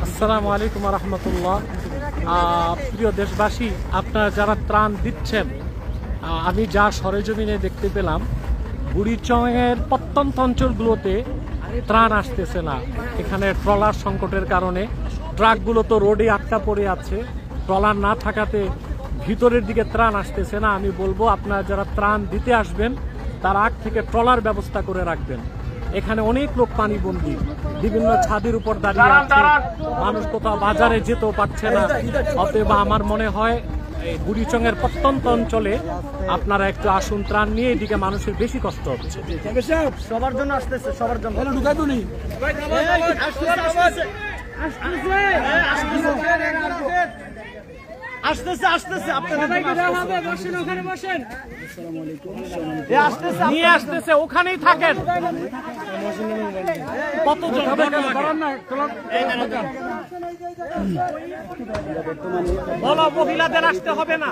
আসসালামু আলাইকুম রহমতুল্লাহ। প্রিয় দেশবাসী, আপনারা যারা ত্রাণ দিচ্ছেন, আমি যা সরেজমিনে দেখতে পেলাম, বুড়িচংয়ের প্রত্যন্ত অঞ্চলগুলোতে ত্রাণ আসতেছে না। এখানে ট্রলার সংকটের কারণে ট্রাকগুলো তো রোডে আটকা পড়ে আছে। ট্রলার না থাকাতে ভিতরের দিকে ত্রাণ আসতেছে না। আমি বলবো, আপনারা যারা ত্রাণ দিতে আসবেন তার আগ থেকে ট্রলার ব্যবস্থা করে রাখবেন। এখানে অনেক লোক পানিবন্দী, বিভিন্ন ছাদের উপর দাঁড়িয়ে আছে, মানুষ কোথাও বাজারে যেতেও পারছে না। অতএব আমার মনে হয় এই বুড়িচংয়ের প্রত্যন্ত অঞ্চলে আপনারা একটু আসুন ত্রাণ নিয়ে, এদিকে মানুষের বেশি কষ্ট হচ্ছে। সবার জন্য আসতেছে, সবার জন্য আসতেছে আসতেছে নিয়ে আসতেছে, ওখানেই থাকেন। কতজন বলো, মহিলাদের আসতে হবে না?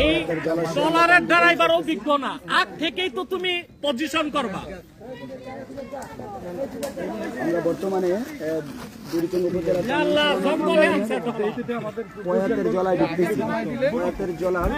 এই ট্রলারের ড্রাইভার অভিজ্ঞ না, আগ থেকেই তো তুমি পজিশন করবা। আমরা বর্তমানে বুড়িচং উপজেলার জলায় ঢুকতেছি। পয়াতের জলার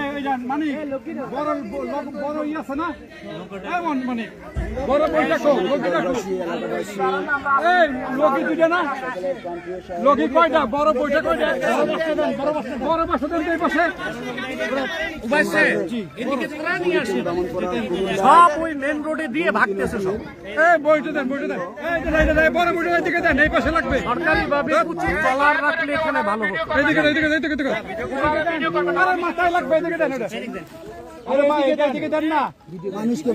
সব ওই মেন রোডে দিয়ে ভাগতেছে সব। সরকারি ভাবে উচিত ট্রলার রাখলে এখানে ভালো হতো। মানুষকে